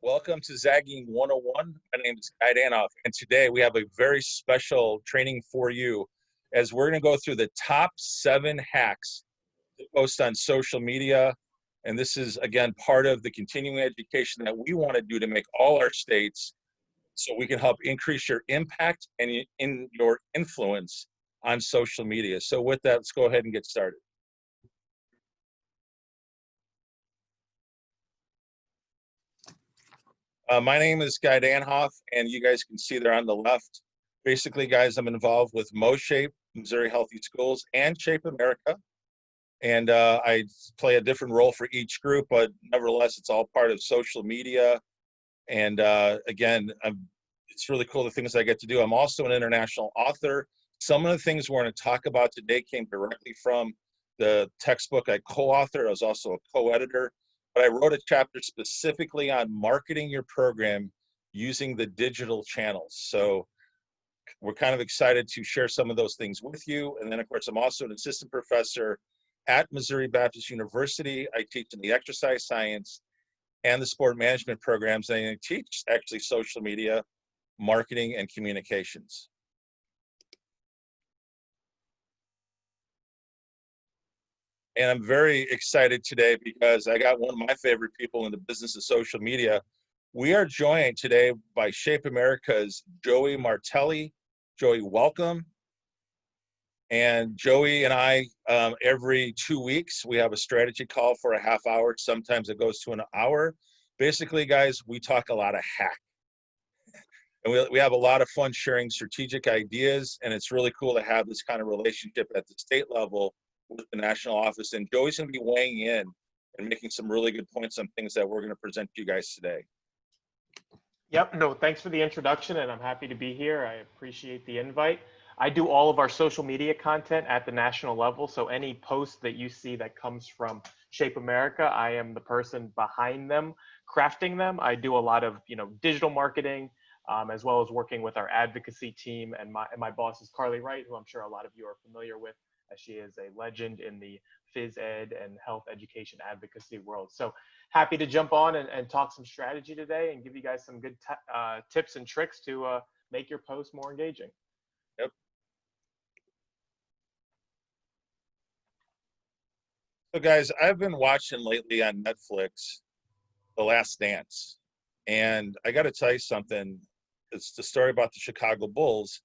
Welcome to Zagging 101. My name is Danhoff, and today we have a very special training for you as we're going to go through the top 7 hacks to post on social media. And this is, again, part of the continuing education that we want to do to make all our states so we can help increase your impact and in your influence on social media. So with that, let's go ahead and get started. My name is Guy Danhoff, and you guys can see there on the left. Basically, guys, I'm involved with MOSHAPE, Missouri Healthy Schools, and Shape America. And I play a different role for each group, but nevertheless, it's all part of social media. And again, it's really cool the things I get to do. I'm also an international author. Some of the things we're going to talk about today came directly from the textbook I co-authored. I was also a co-editor. But I wrote a chapter specifically on marketing your program using the digital channels. So we're kind of excited to share some of those things with you. And then, of course, I'm also an assistant professor at Missouri Baptist University. I teach in the exercise science and the sport management programs. And I teach actually social media, marketing, and communications. And I'm very excited today because I got one of my favorite people in the business of social media. We are joined today by Shape America's Joey Martelli. Joey, welcome. And Joey and I, every 2 weeks, we have a strategy call for a half hour. Sometimes it goes to an hour. Basically, guys, we talk a lot of hack. And we have a lot of fun sharing strategic ideas. And it's really cool to have this kind of relationship at the state level with the national office. And Joey's going to be weighing in and making some really good points on things that we're going to present to you guys today. Yep, no, thanks for the introduction, and I'm happy to be here. I appreciate the invite. I do all of our social media content at the national level, so any post that you see that comes from Shape America, I am the person behind them, crafting them. I do a lot of, digital marketing, as well as working with our advocacy team, and my boss is Carly Wright, who I'm sure a lot of you are familiar with, as she is a legend in the phys ed and health education advocacy world. So happy to jump on and talk some strategy today and give you guys some good tips and tricks to make your post more engaging. Yep. So guys, I've been watching lately on Netflix, The Last Dance. And I got to tell you something. It's the story about the Chicago Bulls.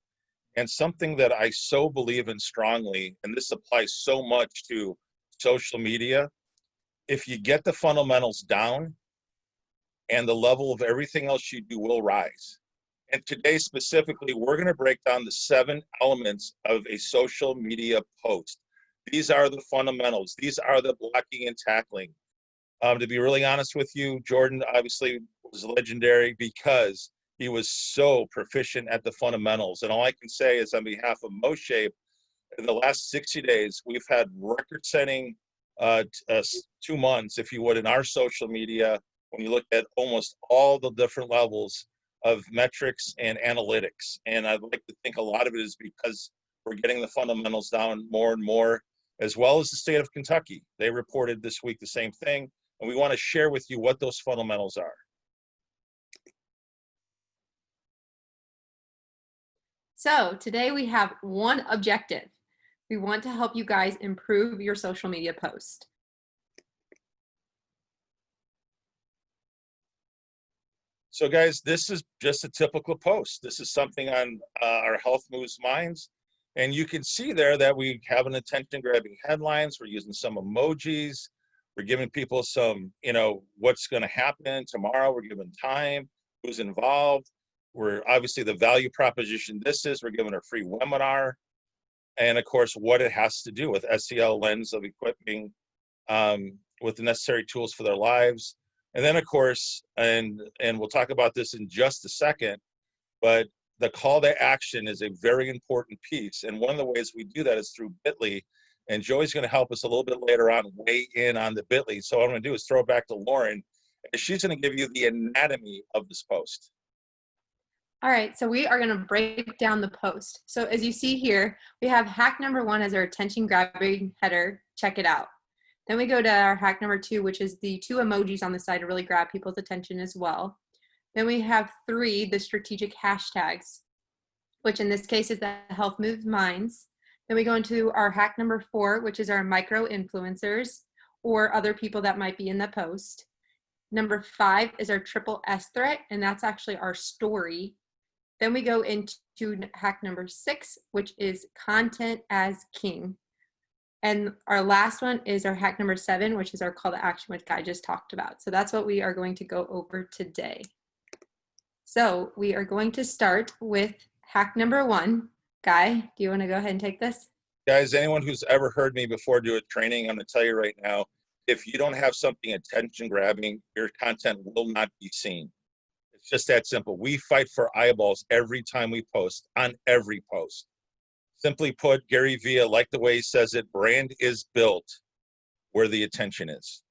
And something that I so believe in strongly, and this applies so much to social media, if you get the fundamentals down and the level of everything else you do will rise. And today specifically, we're going to break down the 7 elements of a social media post. These are the fundamentals. These are the blocking and tackling. To be really honest with you, Jordan obviously was legendary because he was so proficient at the fundamentals. And all I can say is on behalf of MOSHAPE, in the last 60 days, we've had record-setting 2 months, if you would, in our social media, when you look at almost all the different levels of metrics and analytics. And I'd like to think a lot of it is because we're getting the fundamentals down more and more, as well as the state of Kentucky. They reported this week the same thing, and we want to share with you what those fundamentals are. So today we have one objective. We want to help you guys improve your social media post. So guys, this is just a typical post. This is something on our Health Moves Minds. And you can see there that we have an attention-grabbing headlines. We're using some emojis. We're giving people some, what's going to happen tomorrow. We're giving time, who's involved. We're obviously the value proposition we're giving a free webinar. And of course, what it has to do with SEL lens of equipping with the necessary tools for their lives. And then of course, and we'll talk about this in just a second, but the call to action is a very important piece. And one of the ways we do that is through Bitly. And Joey's going to help us a little bit later on weigh in on the Bitly. So what I'm going to do is throw it back to Lauren, and she's going to give you the anatomy of this post. All right, so we are going to break down the post. So as you see here, we have hack number 1 as our attention grabbing header. Check it out. Then we go to our hack number 2, which is the 2 emojis on the side to really grab people's attention as well. Then we have 3, the strategic hashtags, which in this case is the health moves minds. Then we go into our hack number 4, which is our micro influencers or other people that might be in the post. Number 5 is our triple S threat, and that's actually our story. Then we go into hack number 6, which is content as king. And our last one is our hack number 7, which is our call to action, which Guy just talked about. So that's what we are going to go over today. So we are going to start with hack number 1. Guy, do you want to go ahead and take this? Guys, anyone who's ever heard me before do a training, I'm going to tell you right now, if you don't have something attention grabbing, your content will not be seen. It's just that simple. We fight for eyeballs every time we post, on every post. Simply put, Gary Vee, like the way he says it, brand is built where the attention is.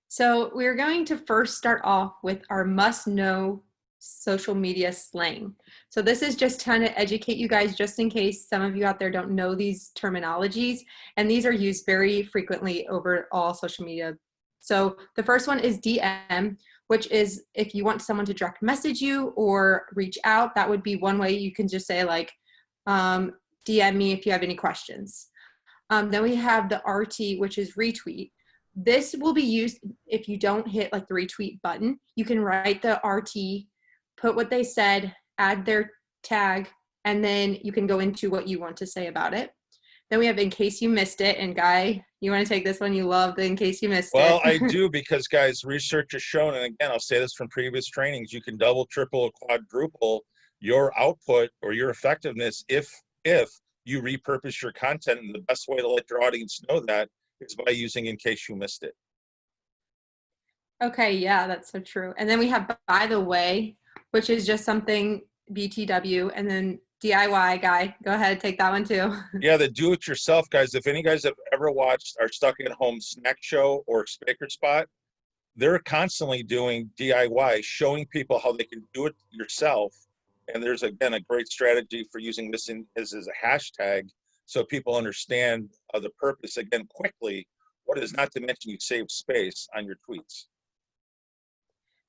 So we're going to first start off with our must-know social media slang. So this is just trying to educate you guys just in case some of you out there don't know these terminologies, and these are used very frequently over all social media. So the first one is DM, which is if you want someone to direct message you or reach out, that would be one way. You can just say like, DM me if you have any questions. Then we have the RT, which is retweet. This will be used if you don't hit like the retweet button. You can write the RT, put what they said, add their tag, and then you can go into what you want to say about it. Then we have in case you missed it. And Guy, you want to take this one? You love the in case you missed it. Well, I do, because guys, research has shown, and again, I'll say this from previous trainings, you can double, triple, or quadruple your output or your effectiveness if you repurpose your content. And the best way to let your audience know that is by using in case you missed it. Okay, yeah, that's so true. And then we have by the way, which is just something BTW, and then DIY. Guy, go ahead, take that one too. Yeah, the do-it-yourself guys. If any guys have ever watched our Stuck-at-Home Snack Show or Speaker Spot, they're constantly doing DIY, showing people how they can do it yourself. And there's, again, a great strategy for using this as a hashtag so people understand the purpose, again, quickly. What is not to mention you save space on your tweets.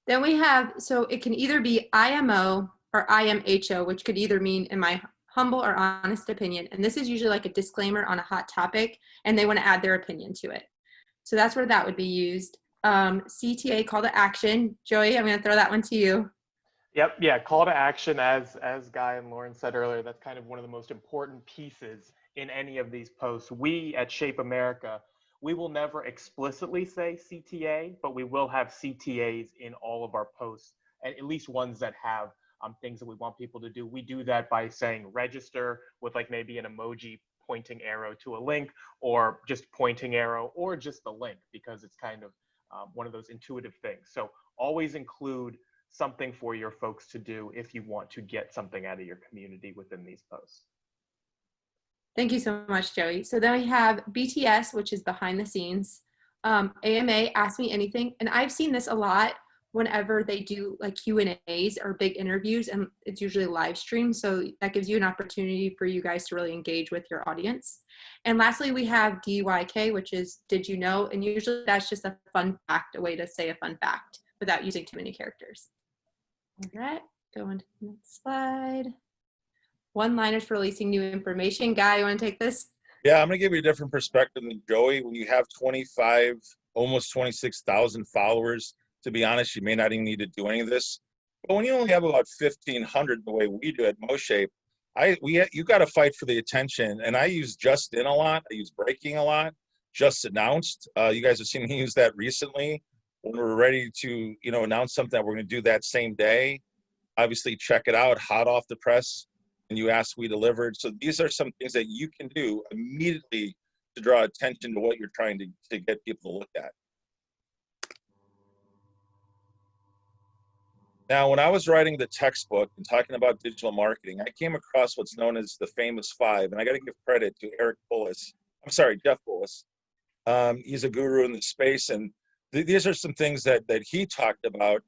Then we have, so it can either be IMO or IMHO, which could either mean in my humble or honest opinion. And this is usually like a disclaimer on a hot topic, and they want to add their opinion to it. So that's where that would be used. CTA, call to action. Joey, I'm going to throw that one to you. Yep, yeah, call to action, as Guy and Lauren said earlier, that's kind of one of the most important pieces in any of these posts. We at Shape America, we will never explicitly say CTA, but we will have CTAs in all of our posts, and at least ones that have things that we want people to do. We do that by saying register with like maybe an emoji pointing arrow to a link, or just pointing arrow, or just the link, because it's kind of one of those intuitive things. So always include something for your folks to do if you want to get something out of your community within these posts. Thank you so much, Joey. So then we have BTS, which is behind the scenes. AMA, Ask Me Anything. And I've seen this a lot whenever they do like Q&As or big interviews, and it's usually live streamed. So that gives you an opportunity for you guys to really engage with your audience. And lastly, we have DYK, which is Did You Know? And usually that's just a fun fact, a way to say a fun fact without using too many characters. All right, go on to the next slide. One-liners for releasing new information. Guy, you want to take this? Yeah, I'm going to give you a different perspective than Joey. When you have 25, almost 26,000 followers, to be honest, you may not even need to do any of this. But when you only have about 1,500 the way we do at MOSHAPE, you got to fight for the attention. And I use just in a lot. I use breaking a lot. Just announced. You guys have seen me use that recently. When we're ready to, announce something that we're going to do that same day, obviously check it out, hot off the press, and you ask, we delivered. So these are some things that you can do immediately to draw attention to what you're trying to get people to look at. Now, when I was writing the textbook and talking about digital marketing, I came across what's known as the famous 5, and I got to give credit to Jeff Bullis. He's a guru in the space, and these are some things that he talked about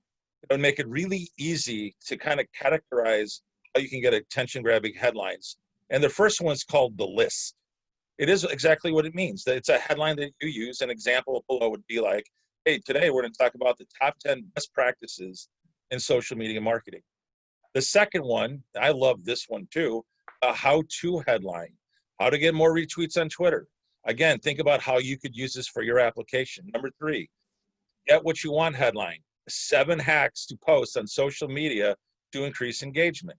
that make it really easy to kind of categorize how you can get attention-grabbing headlines. And the first one is called the list. It is exactly what it means. That it's a headline that you use. An example below would be like, hey, today we're going to talk about the top 10 best practices in social media marketing. The second one, I love this one too, a how-to headline, how to get more retweets on Twitter. Again, think about how you could use this for your application. Number 3, get what you want headline, 7 hacks to post on social media to increase engagement.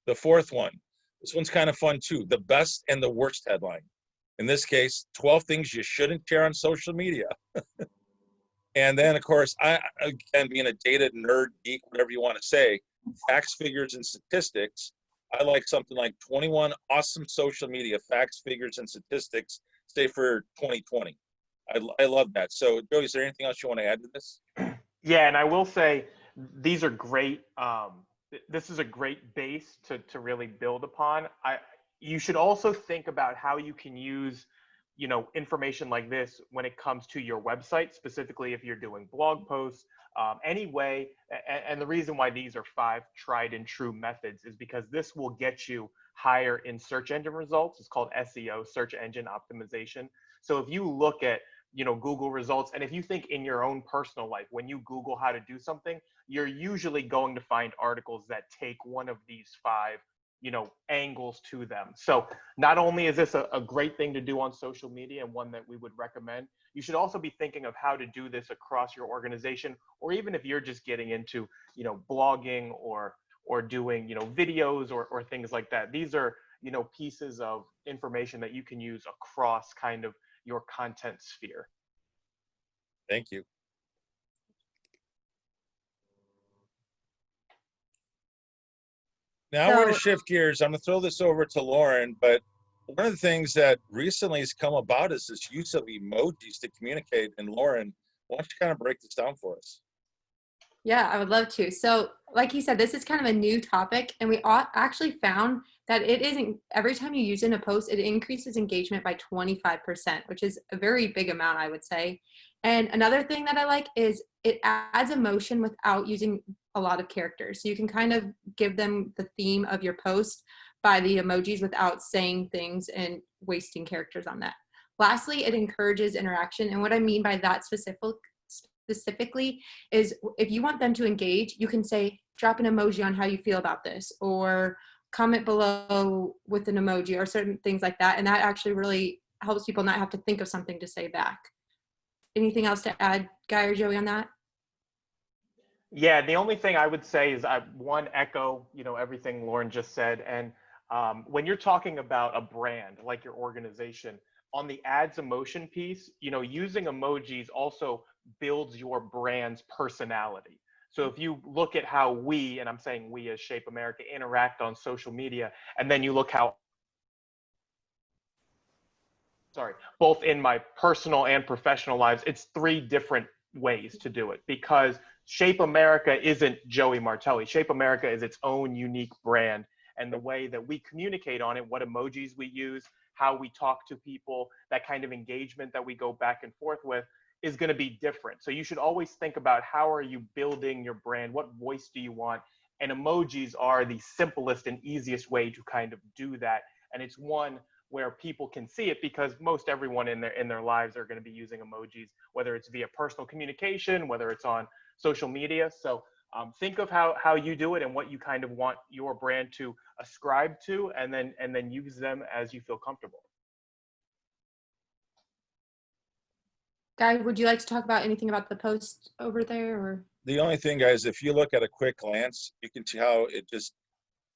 The fourth one, this one's kind of fun too, the best and the worst headline. In this case, 12 things you shouldn't share on social media. And then, of course, I, again, being a data nerd, geek, whatever you want to say, facts, figures, and statistics, I like something like 21 awesome social media facts, figures, and statistics, say for 2020. I love that. So, Joey, is there anything else you want to add to this? Yeah, and I will say these are great. This is a great base to really build upon. You should also think about how you can use, information like this when it comes to your website, specifically if you're doing blog posts. Anyway, and the reason why these are 5 tried and true methods is because this will get you higher in search engine results. It's called SEO, search engine optimization. So if you look at Google results, and if you think in your own personal life, when you Google how to do something, you're usually going to find articles that take one of these 5 angles to them. So not only is this a great thing to do on social media and one that we would recommend, you should also be thinking of how to do this across your organization, or even if you're just getting into blogging or doing videos or things like that. These are pieces of information that you can use across kind of your content sphere. Thank you. Now I want to shift gears. I'm going to throw this over to Lauren, but one of the things that recently has come about is this use of emojis to communicate. And Lauren, why don't you kind of break this down for us? Yeah, I would love to. So like you said, this is kind of a new topic, and we actually found that it isn't, every time you use it in a post, it increases engagement by 25%, which is a very big amount, I would say. And another thing that I like is it adds emotion without using a lot of characters. So you can kind of give them the theme of your post by the emojis without saying things and wasting characters on that. Lastly, it encourages interaction. And what I mean by that specifically is if you want them to engage, you can say, drop an emoji on how you feel about this, or comment below with an emoji, or certain things like that. And that actually really helps people not have to think of something to say back. Anything else to add, Guy or Joey, on that? Yeah, the only thing I would say is I echo, everything Lauren just said. And when you're talking about a brand like your organization, on the adds emotion piece, using emojis also builds your brand's personality. So if you look at how we, and I'm saying we as Shape America, interact on social media, and then you look how, both in my personal and professional lives, it's 3 different ways to do it, because Shape America isn't Joey Martelli. Shape America is its own unique brand, and the way that we communicate on it, what emojis we use, how we talk to people, that kind of engagement that we go back and forth with, is going to be different. So you should always think about how are you building your brand? What voice do you want? And emojis are the simplest and easiest way to kind of do that. And it's one where people can see it, because most everyone in their lives are going to be using emojis, whether it's via personal communication, whether it's on social media. So think of how you do it and what you kind of want your brand to ascribe to, and then use them as you feel comfortable. Guy, would you like to talk about anything about the post over there? Or The only thing, guys, if you look at a quick glance, you can see how it just,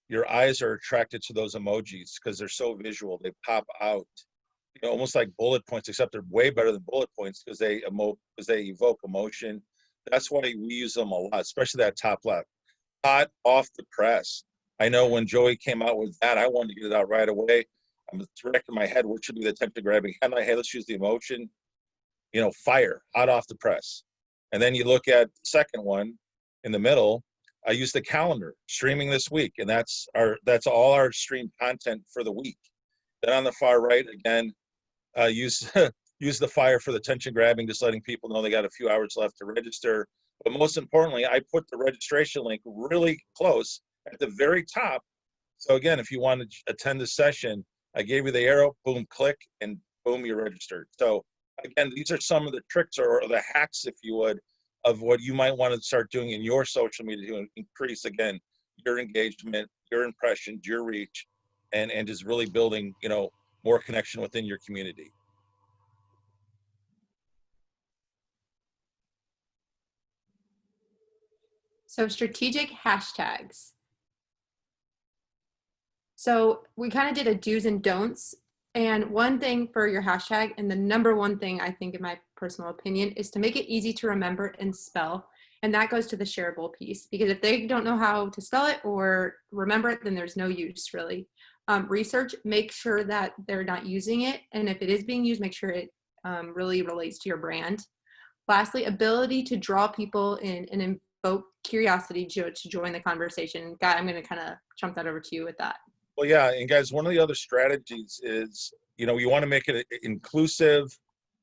your eyes are attracted to those emojis because they're so visual. They pop out, almost like bullet points, except they're way better than bullet points because they evoke emotion. That's why we use them a lot, especially that top left. Hot off the press. I know when Joey came out with that, I wanted to get it out right away. I'm directing my head, what should be the attention grabbing headline? Hey, let's use the emotion. Fire, hot off the press. And then you look at the second one in the middle. I use the calendar, streaming this week, and that's all our streamed content for the week. Then on the far right, again, use the fire for the attention grabbing, just letting people know they got a few hours left to register. But most importantly, I put the registration link really close at the very top. So again, if you want to attend the session, I gave you the arrow, boom, click, and boom, you're registered. So again, these are some of the tricks or the hacks, if you would, of what you might want to start doing in your social media to increase, again, your engagement, your impressions, your reach, and just really building, you know, more connection within your community. So strategic hashtags. So we kind of did a do's and don'ts. And one thing for your hashtag, and the number one thing I think in my personal opinion, is to make it easy to remember and spell. And that goes to the shareable piece, because if they don't know how to spell it or remember it, then there's no use really. Research, make sure that they're not using it. And if it is being used, make sure it really relates to your brand. Lastly, ability to draw people in and invoke curiosity to join the conversation. Guy, I'm going to kind of jump that over to you with that. Well, yeah, and guys, one of the other strategies is, you know, you want to make it inclusive,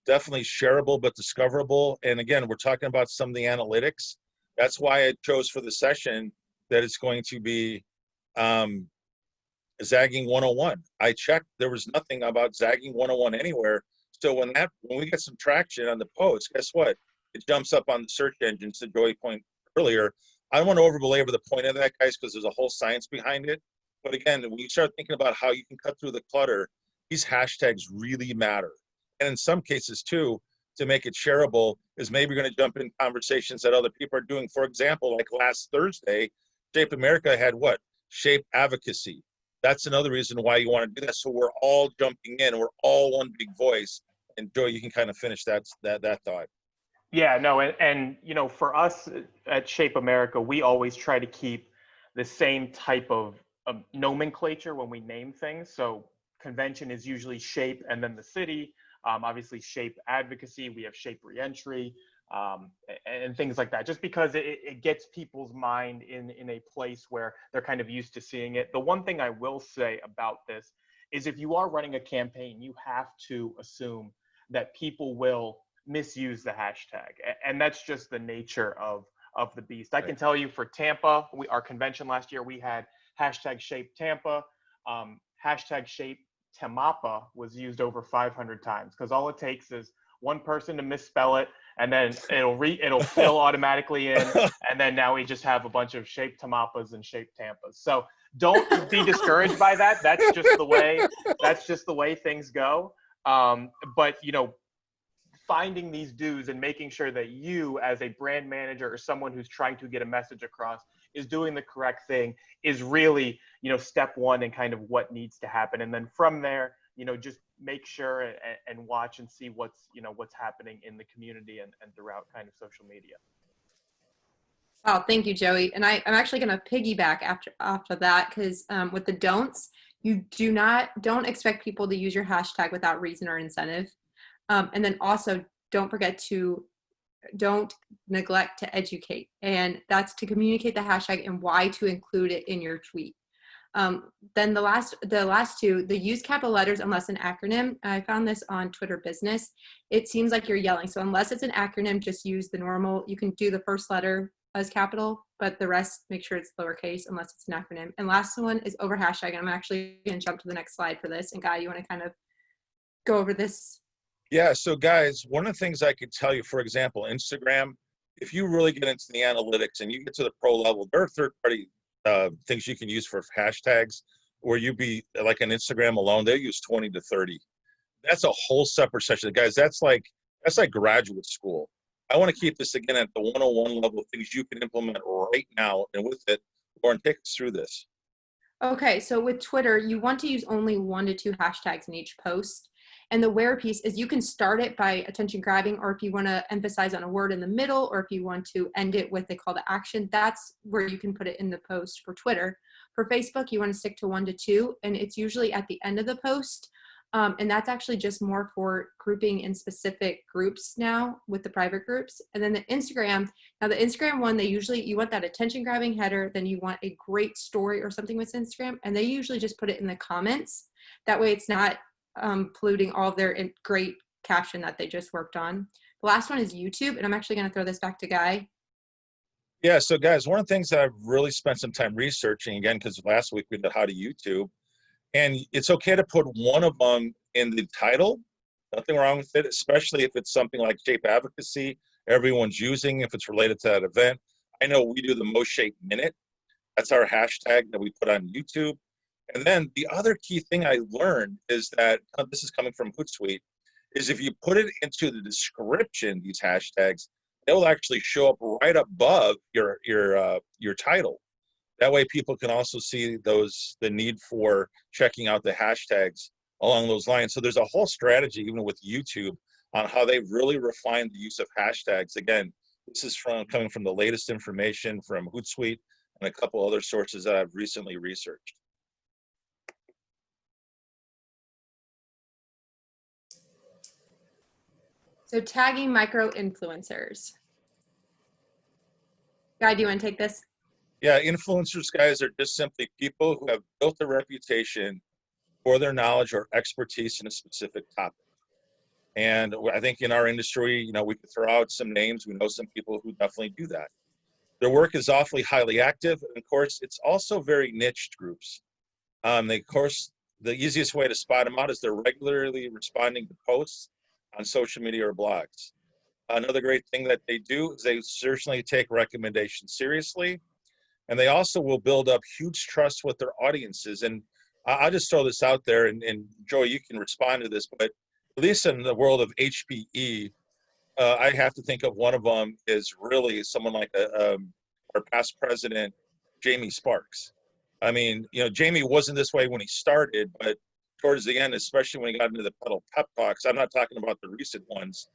definitely shareable, but discoverable. And again, we're talking about some of the analytics. That's why I chose for the session that it's going to be Zagging 101. I checked, there was nothing about Zagging 101 anywhere. So when we get some traction on the post, guess what? It jumps up on the search engines, to Joey's point earlier. I don't want to over-belabor the point of that, guys, because there's a whole science behind it. But again, when you start thinking about how you can cut through the clutter, these hashtags really matter. And in some cases too, to make it shareable, is maybe you're going to jump in conversations that other people are doing. For example, like last Thursday, Shape America had what? Shape advocacy. That's another reason why you want to do that. So we're all jumping in. We're all one big voice. And Joey, you can kind of finish that thought. Yeah, no, and you know, for us at Shape America, we always try to keep the same type of nomenclature when we name things. So convention is usually Shape and then the city. Obviously, Shape advocacy. We have Shape reentry and things like that. Just because it gets people's mind in a place where they're kind of used to seeing it. The one thing I will say about this is, if you are running a campaign, you have to assume that people will misuse the hashtag, and that's just the nature of the beast. I can tell you, for Tampa, our convention last year, we had hashtag Shape Tampa, hashtag Shape Tamapa was used over 500 times, because all it takes is one person to misspell it, and then it'll fill automatically in, and then now we just have a bunch of Shape Tamapas and Shape Tampas. So don't be discouraged by that. That's just the way things go. But you know, finding these do's and making sure that you, as a brand manager or someone who's trying to get a message across, is doing the correct thing is really, you know, step one and kind of what needs to happen. And then from there, you know, just make sure and watch and see what's happening in the community and throughout kind of social media. Oh, thank you, Joey. And I'm actually going to piggyback after that, because with the don'ts, you don't expect people to use your hashtag without reason or incentive. And then also don't neglect to educate. And that's to communicate the hashtag and why to include it in your tweet. Then the last two, the use capital letters unless an acronym. I found this on Twitter Business. It seems like you're yelling. So unless it's an acronym, just use the normal. You can do the first letter as capital, but the rest, make sure it's lowercase unless it's an acronym. And last one is over hashtag. I'm actually going to jump to the next slide for this. And Guy, you want to kind of go over this? Yeah, so guys, one of the things I could tell you, for example, Instagram, if you really get into the analytics and you get to the pro level, there are third-party things you can use for hashtags, where you be like an Instagram alone, they use 20 to 30. That's a whole separate session. Guys, that's like graduate school. I want to keep this again at the 101 level of things you can implement right now. And with it, Lauren, take us through this. Okay, so with Twitter, you want to use only 1 to 2 hashtags in each post. And the where piece is you can start it by attention grabbing, or if you want to emphasize on a word in the middle, or if you want to end it with a call to action, that's where you can put it in the post for Twitter. For Facebook, you want to stick to 1 to 2, and it's usually at the end of the post. And that's actually just more for grouping in specific groups now with the private groups. And then the Instagram one, you want that attention grabbing header, then you want a great story or something with Instagram, and they usually just put it in the comments. That way it's not polluting all of their great caption that they just worked on. The last one is YouTube, and I'm actually going to throw this back to Guy. Yeah, so guys, one of the things that I've really spent some time researching, again, because last week we did how to YouTube, and it's okay to put one of them in the title Nothing wrong with it, especially if it's something like shape advocacy everyone's using, if it's related to that event. I know we do the MOSHAPE Minute. That's our hashtag that we put on YouTube. And then the other key thing I learned is that, this is coming from Hootsuite, is if you put it into the description, these hashtags, they'll actually show up right above your title. That way people can also see the need for checking out the hashtags along those lines. So there's a whole strategy, even with YouTube, on how they really refined the use of hashtags. Again, this is coming from the latest information from Hootsuite and a couple other sources that I've recently researched. So tagging micro influencers. Guy, do you want to take this? Yeah, influencers, guys, are just simply people who have built a reputation for their knowledge or expertise in a specific topic. And I think in our industry, you know, we could throw out some names. We know some people who definitely do that. Their work is awfully highly active. And of course, it's also very niched groups. Of course, the easiest way to spot them out is they're regularly responding to posts on social media or blogs. Another great thing that they do is they certainly take recommendations seriously. And they also will build up huge trust with their audiences. And I'll just throw this out there, and Joey, you can respond to this, but at least in the world of HPE, I have to think of one of them is really someone like our past president, Jamie Sparks. I mean, you know, Jamie wasn't this way when he started, but towards the end, especially when he got into the pedal pep talks, I'm not talking about the recent ones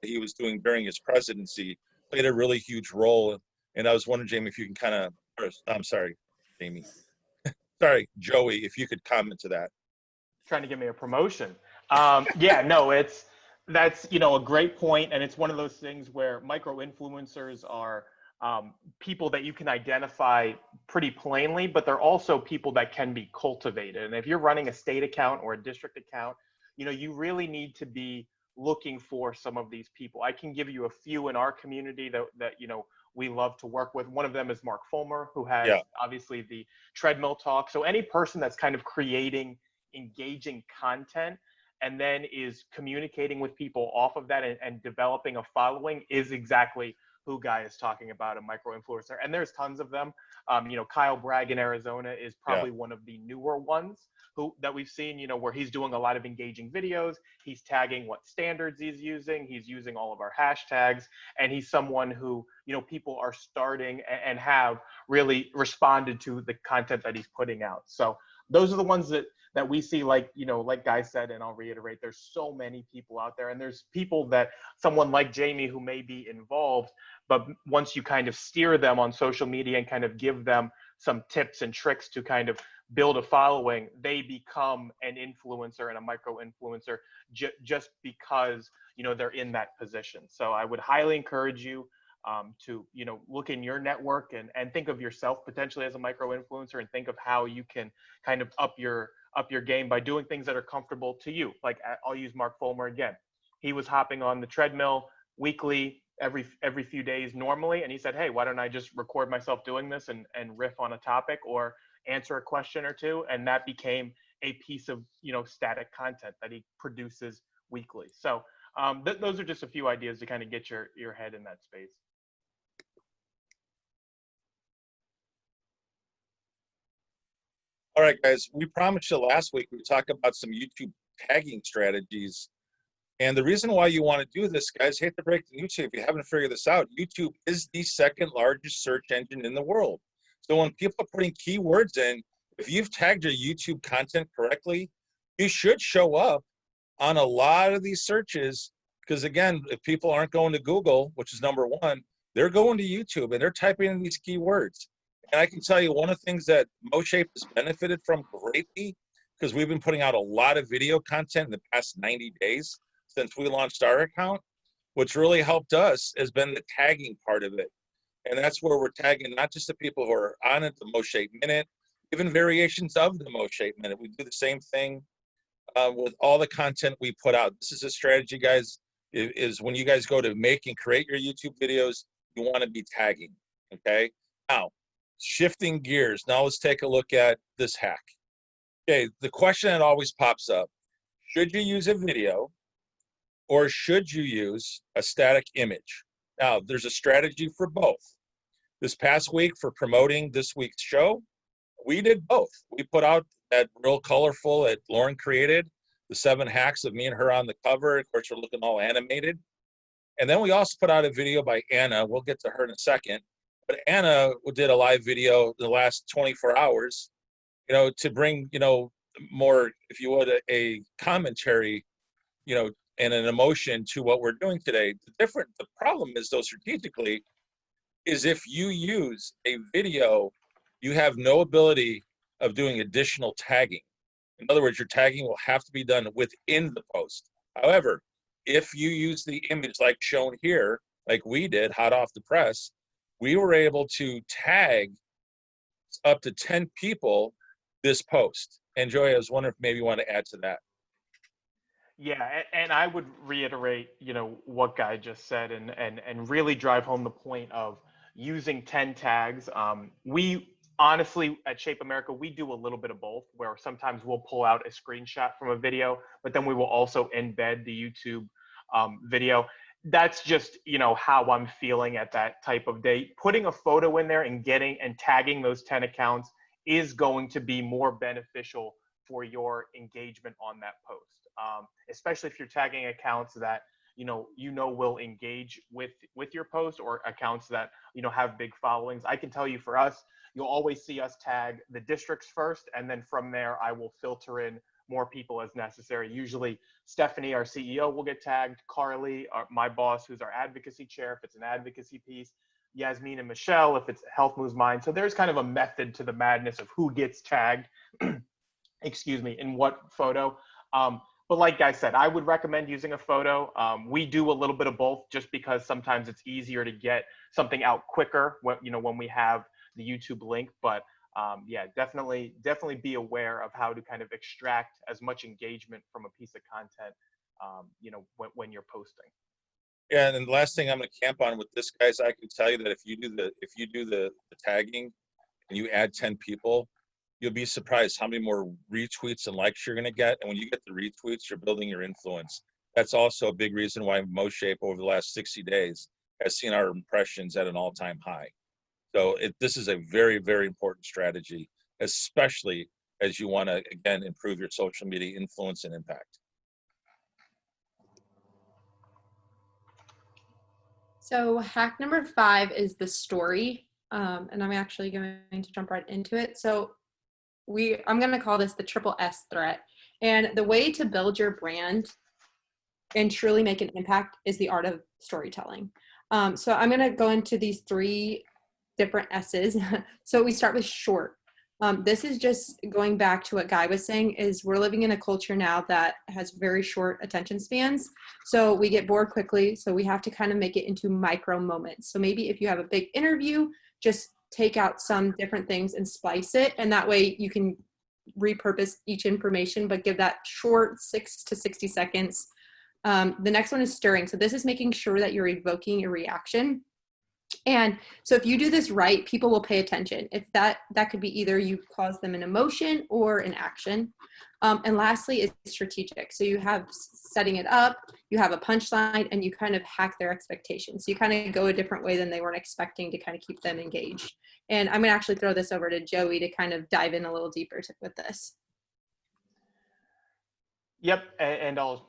that he was doing during his presidency, played a really huge role. And I was wondering, Jamie, if you can kind of, I'm sorry, Jamie. Sorry, Joey, if you could comment to that. Trying to give me a promotion. Yeah, no, that's, you know, a great point. And it's one of those things where micro influencers are people that you can identify pretty plainly, but they're also people that can be cultivated. And if you're running a state account or a district account, you know, you really need to be looking for some of these people. I can give you a few in our community that you know, we love to work with. One of them is Mark Fulmer, who has obviously the treadmill talk. So any person that's kind of creating engaging content and then is communicating with people off of that and developing a following is exactly who Guy is talking about, a micro influencer. And there's tons of them. You know, Kyle Bragg in Arizona is probably one of the newer ones that we've seen, you know, where he's doing a lot of engaging videos. He's tagging what standards he's using all of our hashtags, and he's someone who, you know, people are starting and have really responded to the content that he's putting out. So those are the ones that we see, like, you know, like Guy said, and I'll reiterate, there's so many people out there, and there's people that someone like Jamie who may be involved, but once you kind of steer them on social media and kind of give them some tips and tricks to kind of build a following, they become an influencer and a micro influencer just because, you know, they're in that position. So I would highly encourage you to, you know, look in your network and think of yourself potentially as a micro influencer, and think of how you can kind of up your game by doing things that are comfortable to you. Like, I'll use Mark Fulmer again. He was hopping on the treadmill weekly, every few days normally, and he said, hey, why don't I just record myself doing this and riff on a topic or answer a question or two, and that became a piece of, you know, static content that he produces weekly. So those are just a few ideas to kind of get your head in that space. All right, guys, we promised you last week we talk about some YouTube tagging strategies. And the reason why you want to do this, guys, hate to break the news to you if you haven't figured this out, YouTube is the second largest search engine in the world. So when people are putting keywords in, if you've tagged your YouTube content correctly, you should show up on a lot of these searches. Because again, if people aren't going to Google, which is number one, they're going to YouTube and they're typing in these keywords. And I can tell you one of the things that MOSHAPE has benefited from greatly, because we've been putting out a lot of video content in the past 90 days since we launched our account. What's really helped us has been the tagging part of it. And that's where we're tagging not just the people who are on it, the MOSHAPE Minute, even variations of the MOSHAPE Minute. We do the same thing with all the content we put out. This is a strategy, guys, is when you guys go to make and create your YouTube videos, you want to be tagging, okay? Now, shifting gears. Now let's take a look at this hack. Okay, the question that always pops up, should you use a video or should you use a static image? Now, there's a strategy for both. This past week for promoting this week's show, we did both. We put out that real colorful that Lauren created, the 7 hacks of me and her on the cover. Of course, we're looking all animated. And then we also put out a video by Anna. We'll get to her in a second. But Anna did a live video the last 24 hours, to bring, more, if you would, a commentary, and an emotion to what we're doing today. The problem is, though, strategically, is if you use a video, you have no ability of doing additional tagging. In other words, your tagging will have to be done within the post. However, if you use the image like shown here, like we did, hot off the press, we were able to tag up to 10 people this post. And Joy, I was wondering if maybe you want to add to that. Yeah, and I would reiterate, what Guy just said, and really drive home the point of using 10 tags. We honestly, at Shape America, we do a little bit of both, where sometimes we'll pull out a screenshot from a video, but then we will also embed the YouTube video. That's just, how I'm feeling at that type of day. Putting a photo in there and tagging those 10 accounts is going to be more beneficial for your engagement on that post. Especially if you're tagging accounts that will engage with your post, or accounts that have big followings. I can tell you, for us, you'll always see us tag the districts first, and then from there I will filter in more people as necessary. Usually Stephanie, our CEO, will get tagged, Carly, my boss, who's our advocacy chair, if it's an advocacy piece, Yasmin and Michelle if it's Health Moves Mind. So there's kind of a method to the madness of who gets tagged excuse me, in what photo. But like Guy said, I would recommend using a photo. We do a little bit of both, just because sometimes it's easier to get something out quicker when we have the YouTube link. But yeah, definitely be aware of how to kind of extract as much engagement from a piece of content, when you're posting. Yeah, and then the last thing I'm going to camp on with this, guys, I can tell you that if you do the tagging and you add 10 people, you'll be surprised how many more retweets and likes you're going to get. And when you get the retweets, you're building your influence. That's also a big reason why MOSHAPE over the last 60 days has seen our impressions at an all-time high. So this is a very, very important strategy, especially as you want to, again, improve your social media influence and impact. So hack number 5 is the story. And I'm actually going to jump right into it. So I'm going to call this the triple S threat. And the way to build your brand and truly make an impact is the art of storytelling. So I'm going to go into these 3 different S's. So we start with short. This is just going back to what Guy was saying, is we're living in a culture now that has very short attention spans. So we get bored quickly. So we have to kind of make it into micro moments. So maybe if you have a big interview, just take out some different things and splice it. And that way you can repurpose each information, but give that short 6 to 60 seconds. The next one is stirring. So this is making sure that you're evoking a reaction. And so if you do this right, people will pay attention. If that could be either you cause them an emotion or an action. And lastly is strategic. So you have setting it up, you have a punchline, and you kind of hack their expectations. So you kind of go a different way than they weren't expecting to kind of keep them engaged. And I'm gonna actually throw this over to Joey to kind of dive in a little deeper with this. Yep, and I'll,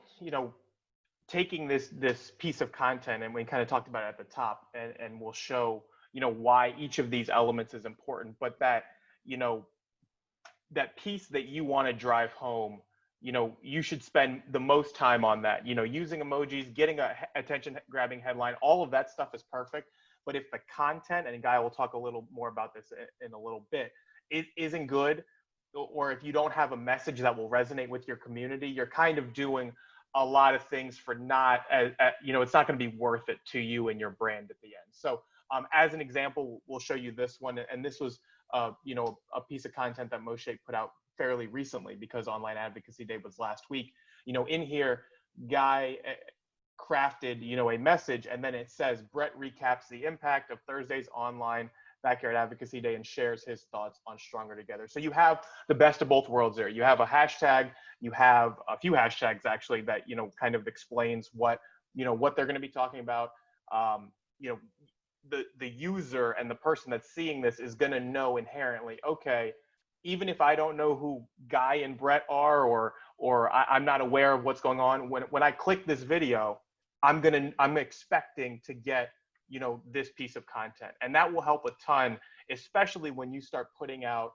taking this piece of content, and we kind of talked about it at the top, and we'll show, why each of these elements is important, but that, that piece that you want to drive home, you should spend the most time on that, using emojis, getting a attention grabbing headline, all of that stuff is perfect. But if the content, and Guy will talk a little more about this in a little bit, it isn't good, or if you don't have a message that will resonate with your community, you're kind of doing a lot of things for not, it's not going to be worth it to you and your brand at the end. So as an example, we'll show you this one. And this was, a piece of content that MOSHAPE put out fairly recently, because Online Advocacy Day was last week. In here, Guy crafted, a message, and then it says, Brett recaps the impact of Thursday's online Backyard Advocacy Day and shares his thoughts on Stronger Together. So you have the best of both worlds there. You have a hashtag, you have a few hashtags actually that, kind of explains what they're going to be talking about. The user and the person that's seeing this is going to know inherently, okay, even if I don't know who Guy and Brett are, or I'm not aware of what's going on, when I click this video, I'm expecting to get, this piece of content. And that will help a ton, especially when you start putting out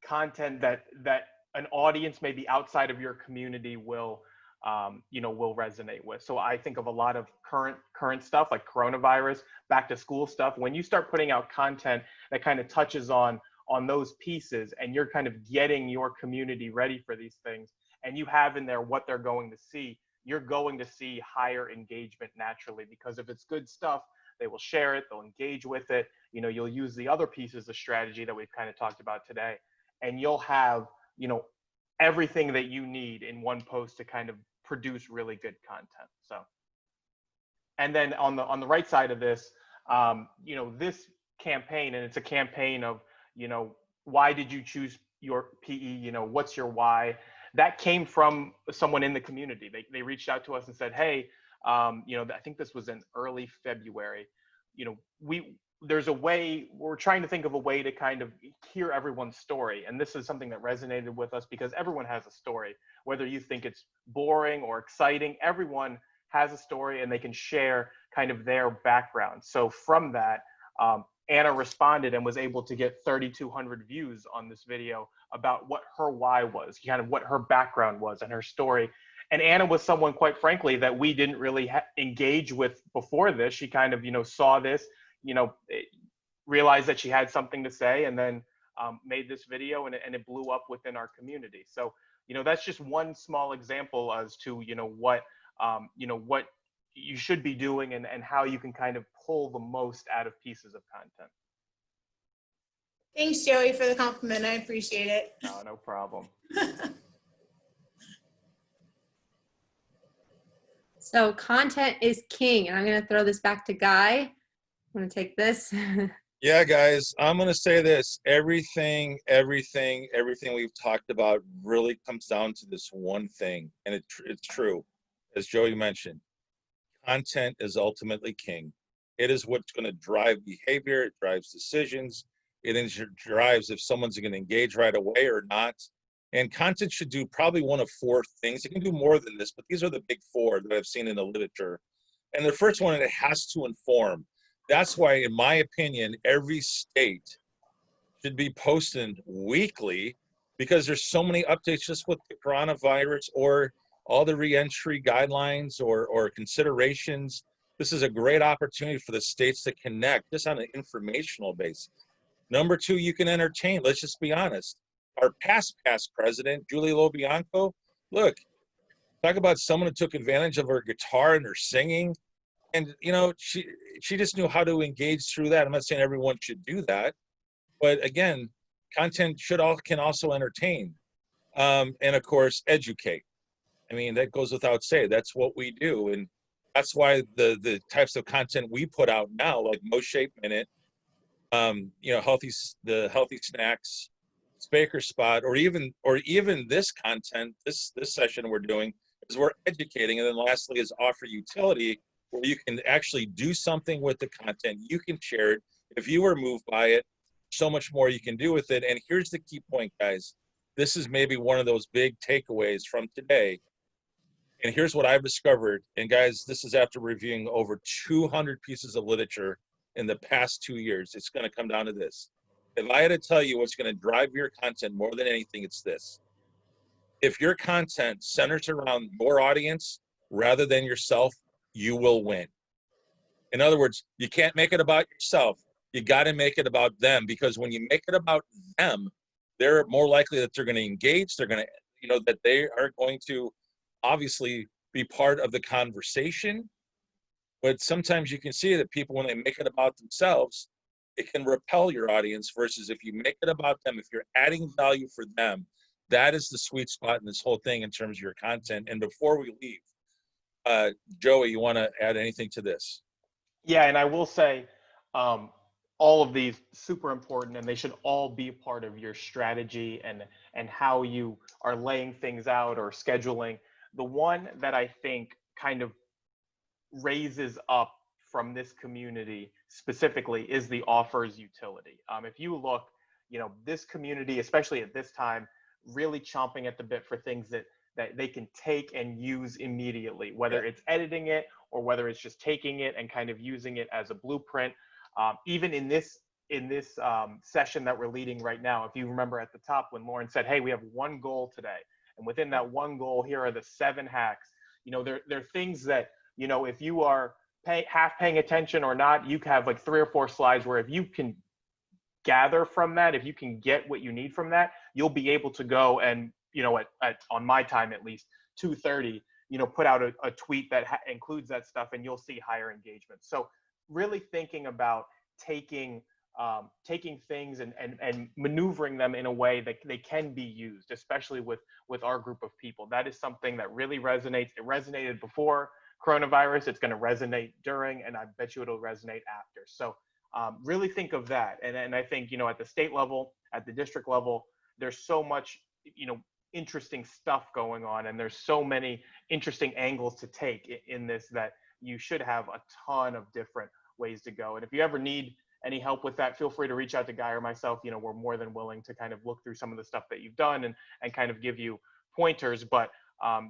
content that an audience maybe outside of your community will resonate with. So I think of a lot of current stuff like coronavirus, back to school stuff. When you start putting out content that kind of touches on those pieces, and you're kind of getting your community ready for these things, and you have in there what they're going to see, you're going to see higher engagement naturally, because if it's good stuff, they will share it, they'll engage with it. You'll use the other pieces of strategy that we've kind of talked about today, and you'll have, everything that you need in one post to kind of produce really good content. So, and then on the right side of this, this campaign, and it's a campaign of, why did you choose your PE? What's your why? That came from someone in the community. They reached out to us and said, hey, I think this was in early February. There's a way, we're trying to think of a way to kind of hear everyone's story. And this is something that resonated with us, because everyone has a story, whether you think it's boring or exciting, everyone has a story and they can share kind of their background. So from that, Anna responded and was able to get 3,200 views on this video about what her why was, kind of what her background was and her story. And Anna was someone, quite frankly, that we didn't really engage with before this. She kind of, saw this, realized that she had something to say, and then made this video, and it blew up within our community. So, that's just one small example as to, what you should be doing, and how you can kind of pull the most out of pieces of content. Thanks, Joey, for the compliment. I appreciate it. No problem. So content is king, and I'm going to throw this back to Guy. I'm going to take this. Yeah, guys, I'm going to say this. Everything we've talked about really comes down to this one thing, and it's true. As Joey mentioned, content is ultimately king. It is what's going to drive behavior. It drives decisions. It drives if someone's going to engage right away or not. And content should do probably one of four things. It can do more than this, but these are the big four that I've seen in the literature. And the first one, it has to inform. That's why, in my opinion, every state should be posting weekly, because there's so many updates just with the coronavirus or all the reentry guidelines or considerations. This is a great opportunity for the states to connect just on an informational basis. Number two, you can entertain. Let's just be honest. Our past president, Julie Lobianco, look, talk about someone who took advantage of her guitar and her singing. And, she just knew how to engage through that. I'm not saying everyone should do that. But again, content can also entertain. And of course, educate. I mean, that goes without saying. That's what we do. And that's why the types of content we put out now, like MOSHAPE Minute, the healthy snacks, Spaker Spot, or even this content, this session we're doing, is we're educating. And then lastly is offer utility, where you can actually do something with the content. You can share it. If you were moved by it, so much more you can do with it. And here's the key point, guys. This is maybe one of those big takeaways from today. And here's what I've discovered. And guys, this is after reviewing over 200 pieces of literature in the past 2 years. It's going to come down to this. If I had to tell you what's going to drive your content more than anything, it's this. If your content centers around your audience rather than yourself, you will win. In other words, you can't make it about yourself. You got to make it about them, because when you make it about them, they're more likely that they're going to engage. They're going to, that they are going to obviously be part of the conversation. But sometimes you can see that people, when they make it about themselves, it can repel your audience, versus if you make it about them, if you're adding value for them, that is the sweet spot in this whole thing in terms of your content. And before we leave, Joey, you want to add anything to this? Yeah, and I will say, all of these super important, and they should all be a part of your strategy and how you are laying things out or scheduling. The one that I think kind of raises up from this community specifically is the offers utility. If you look, this community, especially at this time, really chomping at the bit for things that they can take and use immediately, whether it's editing it or whether it's just taking it and kind of using it as a blueprint. Even in this session that we're leading right now, if you remember at the top when Lauren said, hey, we have one goal today, and within that one goal, here are the 7 hacks. There are things that, if you are half paying attention or not, you have like 3 or 4 slides where if you can gather from that, if you can get what you need from that, you'll be able to go and, on my time at least, 2:30, put out a tweet that includes that stuff, and you'll see higher engagement. So really thinking about taking things and maneuvering them in a way that they can be used, especially with our group of people. That is something that really resonates. It resonated before coronavirus. It's going to resonate during, and I bet you it'll resonate after. So really think of that. And I think, at the state level, at the district level, there's so much, interesting stuff going on, and there's so many interesting angles to take in this that you should have a ton of different ways to go. And if you ever need any help with that, feel free to reach out to Guy or myself. We're more than willing to kind of look through some of the stuff that you've done and kind of give you pointers. But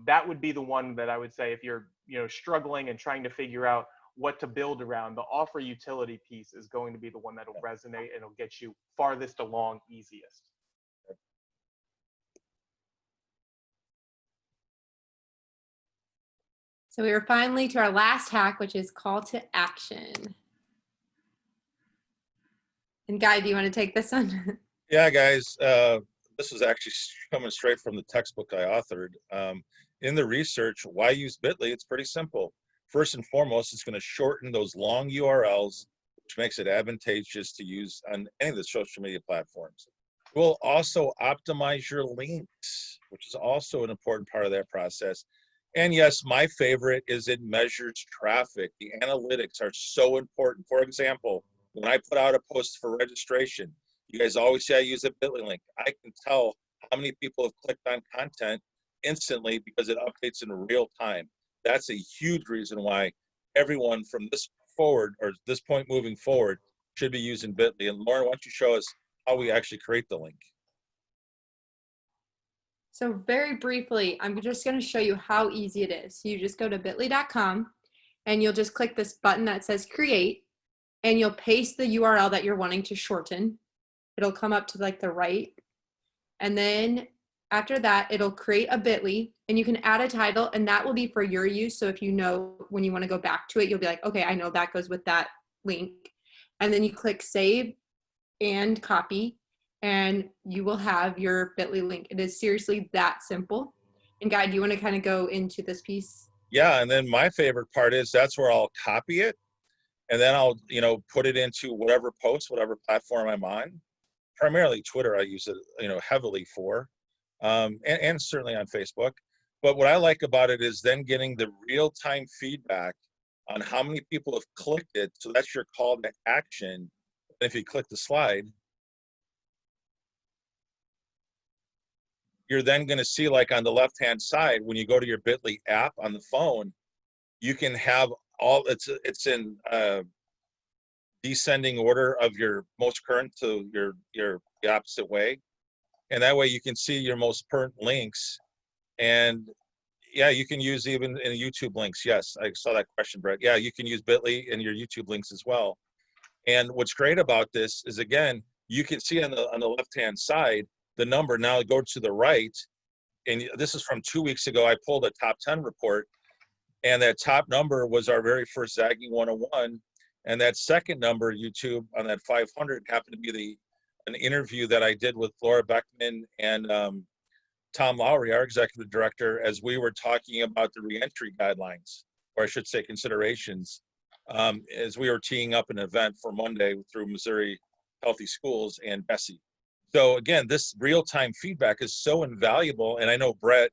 that would be the one that I would say, if you're, struggling and trying to figure out what to build around, the offer utility piece is going to be the one that'll resonate and it'll get you farthest along easiest. So we are finally to our last hack, which is call to action. And Guy, do you want to take this one? Yeah, guys, this was actually coming straight from the textbook I authored. In the research, why use Bitly? It's pretty simple. First and foremost, it's going to shorten those long URLs, which makes it advantageous to use on any of the social media platforms. It will also optimize your links, which is also an important part of that process. And yes, my favorite is it measures traffic. The analytics are so important. For example, when I put out a post for registration, you guys always say I use a Bitly link. I can tell how many people have clicked on content instantly because it updates in real time. That's a huge reason why everyone from this forward, or this point moving forward, should be using Bitly. And Lauren, why don't you show us how we actually create the link? So very briefly, I'm just going to show you how easy it is. You just go to bit.ly.com and you'll just click this button that says create, and you'll paste the URL that you're wanting to shorten. It'll come up to like the right. And then after that, it'll create a Bitly, and you can add a title, and that will be for your use. So if when you want to go back to it, you'll be like, okay, I know that goes with that link. And then you click save and copy, and you will have your Bitly link. It is seriously that simple. And Guy, do you want to kind of go into this piece? Yeah, and then my favorite part is that's where I'll copy it, and then I'll put it into whatever post, whatever platform I'm on. Primarily Twitter, I use it heavily for, and certainly on Facebook. But what I like about it is then getting the real-time feedback on how many people have clicked it. So that's your call to action. And if you click the slide, you're then going to see, like on the left-hand side, when you go to your Bitly app on the phone, you can have all, it's in descending order of your most current to the opposite way. And that way you can see your most current links. And yeah, you can use even in YouTube links. Yes, I saw that question, Brett. Yeah, you can use Bitly in your YouTube links as well. And what's great about this is, again, you can see on the left-hand side, the number now go to the right. And this is from 2 weeks ago. I pulled a top 10 report, and that top number was our very first Zagging 101. And that second number, YouTube, on that 500 happened to be an interview that I did with Laura Beckman and Tom Lowry, our executive director, as we were talking about the reentry guidelines, or I should say considerations, as we were teeing up an event for Monday through Missouri Healthy Schools and Bessie. So again, this real-time feedback is so invaluable. And I know Brett,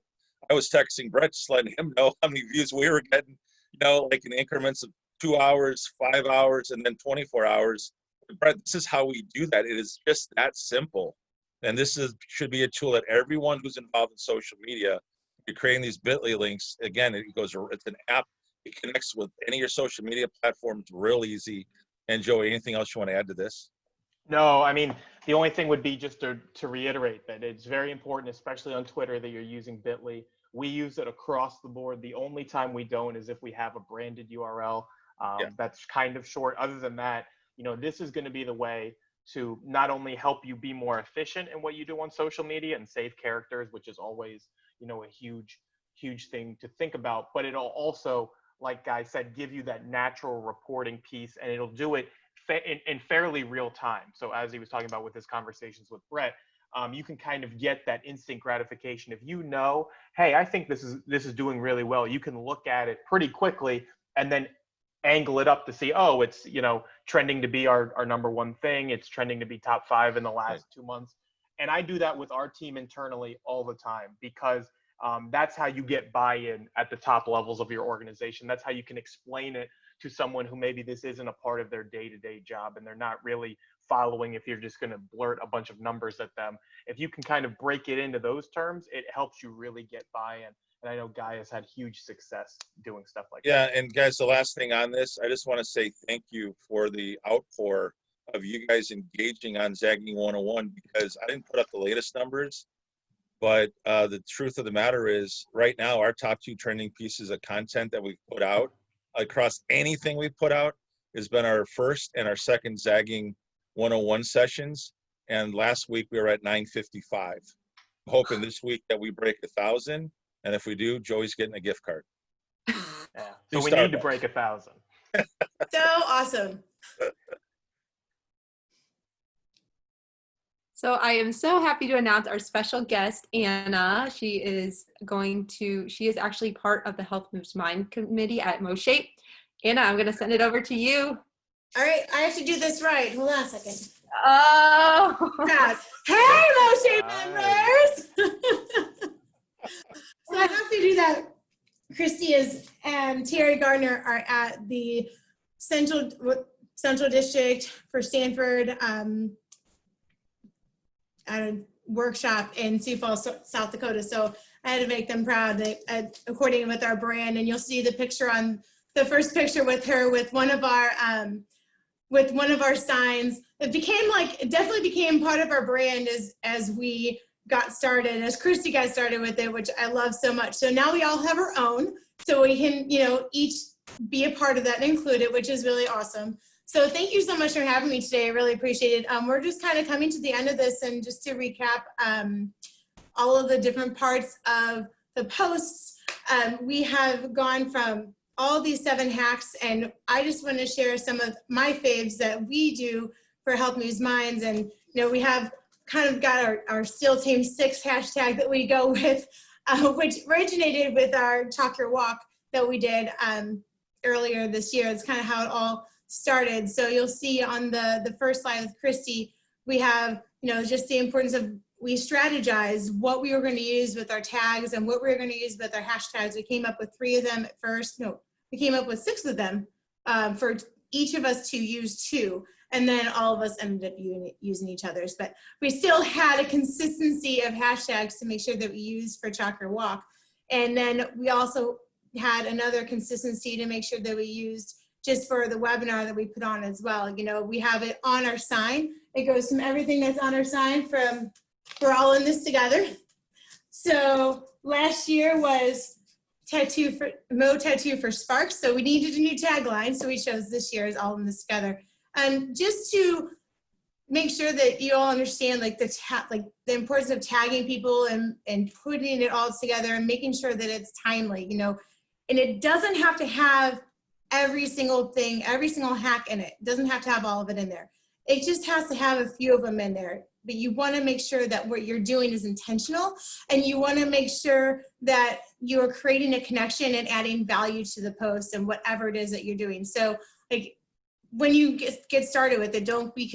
I was texting Brett, just letting him know how many views we were getting, like in increments of 2 hours, 5 hours, and then 24 hours Brett, this is how we do that. It is just that simple. And this should be a tool that everyone who's involved in social media, you're creating these bit.ly links. Again, it's an app. It connects with any of your social media platforms real easy. And Joey, anything else you want to add to this? No, I mean, the only thing would be just to reiterate that it's very important, especially on Twitter, that you're using bit.ly. We use it across the board. The only time we don't is if we have a branded URL that's kind of short. Other than that, this is going to be the way to not only help you be more efficient in what you do on social media and save characters, which is always, a huge thing to think about, but it'll also, like Guy said, give you that natural reporting piece, and it'll do it in fairly real time. So as he was talking about with his conversations with Brett, you can kind of get that instant gratification. If hey, I think this is doing really well, you can look at it pretty quickly and then angle it up to see, oh, it's trending to be our number one thing. It's trending to be top 5 in the last 2 months. And I do that with our team internally all the time, because that's how you get buy-in at the top levels of your organization. That's how you can explain it to someone who maybe this isn't a part of their day-to-day job and they're not really following if you're just going to blurt a bunch of numbers at them. If you can kind of break it into those terms, it helps you really get buy-in. And I know Guy has had huge success doing stuff like that. Yeah, and guys, the last thing on this, I just want to say thank you for the outpour of you guys engaging on Zagging 101, because I didn't put up the latest numbers, but the truth of the matter is right now our top 2 trending pieces of content that we've put out across anything we've put out has been our first and our second Zagging 101 sessions. And last week we were at 955. I'm hoping this week that we break 1,000. And if we do, Joey's getting a gift card. Yeah. So we need to break 1,000. So awesome. So I am so happy to announce our special guest, Anna. She is actually part of the Health Moves Mind Committee at MOSHAPE. Anna, I'm going to send it over to you. All right, I have to do this right. Hold on a second. Oh. Hey, MOSHAPE members! So I have to do that. Christy and Terry Gardner are at the Central District for Stanford at a workshop in Sioux Falls, South Dakota. So I had to make them proud, according with our brand. And you'll see the picture on the first picture with her with one of our signs. It definitely became part of our brand as we got started, as Christy got started with it, which I love so much. So now we all have our own, so we can, each be a part of that and include it, which is really awesome. So thank you so much for having me today. I really appreciate it. We're just kind of coming to the end of this, and just to recap all of the different parts of the posts, we have gone from all these 7 hacks, and I just want to share some of my faves that we do for Health Moves Minds. And we have kind of got our SEAL Team 6 hashtag that we go with, which originated with our Talk Your Walk that we did earlier this year. It's kind of how it all started. So you'll see on the first slide with Christy, we have, just the importance of, we strategize what we were going to use with our tags and what we were going to use with our hashtags. We came up with 3 of them at first. No, we came up with 6 of them for each of us to use 2. And then all of us ended up using each other's. But we still had a consistency of hashtags to make sure that we used for Talk Your Walk. And then we also had another consistency to make sure that we used just for the webinar that we put on as well. We have it on our sign. It goes from everything that's on our sign from we're all in this together. So last year was Mo Tattoo for Sparks. So we needed a new tagline. So we chose this year as all in this together. And just to make sure that you all understand the importance of tagging people and putting it all together and making sure that it's timely, and it doesn't have to have every single thing, every single hack in it. It doesn't have to have all of it in there. It just has to have a few of them in there. But you want to make sure that what you're doing is intentional, and you want to make sure that you're creating a connection and adding value to the post and whatever it is that you're doing. So when you get started with it, don't be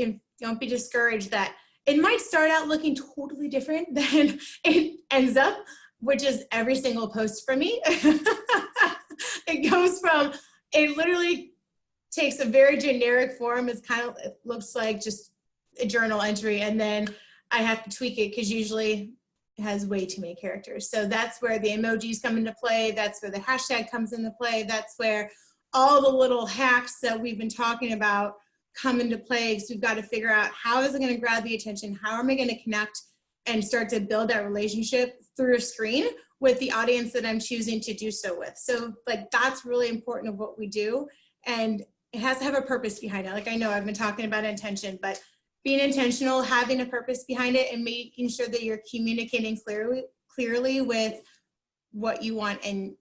discouraged that it might start out looking totally different than it ends up, which is every single post for me. It goes from, it literally takes a very generic form. It looks like just a journal entry, and then I have to tweak it because usually it has way too many characters. So that's where the emojis come into play. That's where the hashtag comes into play. That's where all the little hacks that we've been talking about come into play, because we've got to figure out how is it going to grab the attention? How am I going to connect and start to build that relationship through a screen with the audience that I'm choosing to do so with? So like, that's really important of what we do. And it has to have a purpose behind it. Like, I know I've been talking about intention, but being intentional, having a purpose behind it, and making sure that you're communicating clearly with what you want to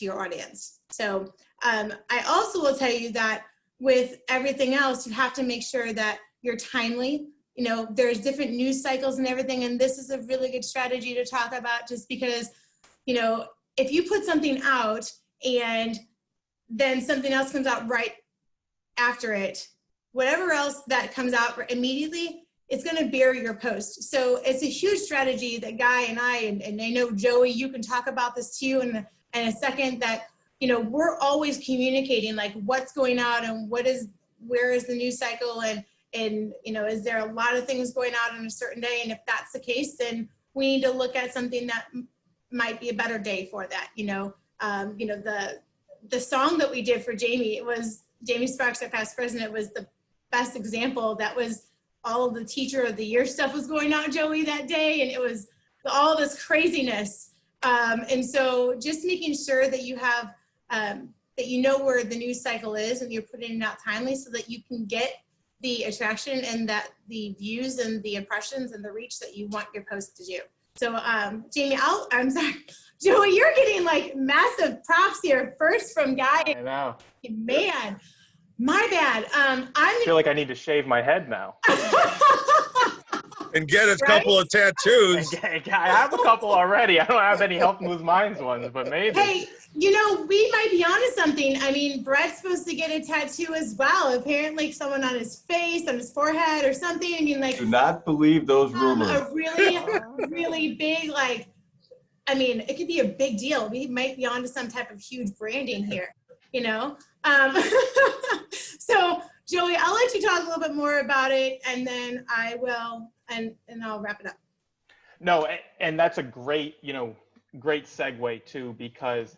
your audience. So I also will tell you that with everything else, you have to make sure that you're timely. You know, there's different news cycles and everything, and this is a really good strategy to talk about, just because, you know, if you put something out and then something else comes out right after it, whatever else that comes out immediately, it's going to bury your post. So it's a huge strategy that Guy and I know Joey, you can talk about this too in a second, that, you know, we're always communicating like what's going on and where is the news cycle, and you know, is there a lot of things going on a certain day? And if that's the case, then we need to look at something that might be a better day for that. You know, the song that we did for Jamie, it was Jamie Sparks, our past president, was the best example. That was all of the Teacher of the Year stuff was going on, Joey, that day, and it was all this craziness. And so just making sure that you have, that you know where the news cycle is and you're putting it out timely so that you can get the attraction and that the views and the impressions and the reach that you want your post to do. So Jamie, I'm sorry, Joey, you're getting like massive props here. First from Guy. I know. Man, my bad. I feel like I need to shave my head now. And get a Right? couple of tattoos. I have a couple already. I don't have any Help Moves Minds ones, but maybe. Hey, you know, we might be onto something. I mean, Brett's supposed to get a tattoo as well. Apparently someone on his face, on his forehead or something. I mean, like, Do not believe those rumors. a really, really big, like, I mean, it could be a big deal. We might be onto some type of huge branding here, you know? So Joey, I'll let you talk a little bit more about it, and then I will, and I'll wrap it up. No, and that's a great, great segue too, because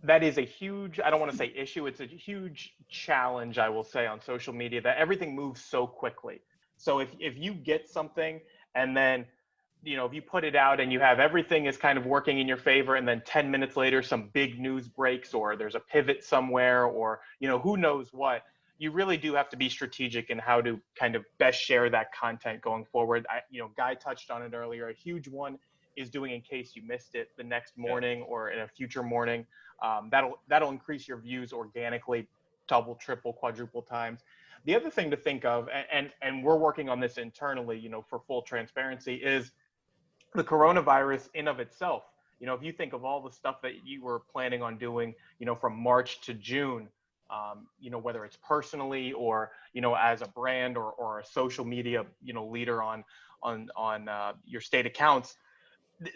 that is a huge, I don't want to say issue, it's a huge challenge, I will say, on social media, that everything moves so quickly. So if you get something and then, if you put it out and you have everything is kind of working in your favor, and then 10 minutes later, some big news breaks, or there's a pivot somewhere, or, who knows what, you really do have to be strategic in how to kind of best share that content going forward. Guy touched on it earlier. A huge one is doing in case you missed it the next morning or in a future morning. That'll increase your views organically, double, triple, quadruple times. The other thing to think of, and we're working on this internally, for full transparency, is the coronavirus in of itself. If you think of all the stuff that you were planning on doing, from March to June, whether it's personally or, as a brand or a social media, leader on your state accounts,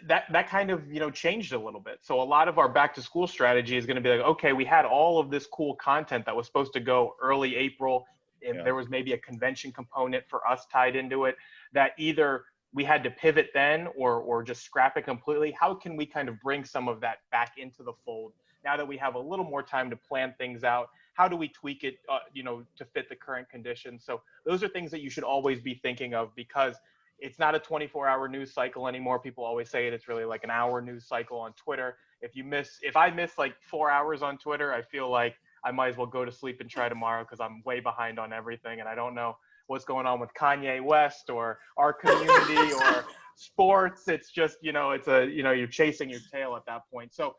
that kind of, changed a little bit. So a lot of our back to school strategy is going to be like, okay, we had all of this cool content that was supposed to go early April. And there was maybe a convention component for us tied into it, that either we had to pivot then or just scrap it completely. How can we kind of bring some of that back into the fold now that we have a little more time to plan things out? How do we tweak it, to fit the current conditions? So those are things that you should always be thinking of, because it's not a 24-hour news cycle anymore. People always say it's really like an hour news cycle on Twitter. If I miss like 4 hours on Twitter, I feel like I might as well go to sleep and try tomorrow, because I'm way behind on everything. And I don't know what's going on with Kanye West or our community or sports. It's just, you're chasing your tail at that point. So,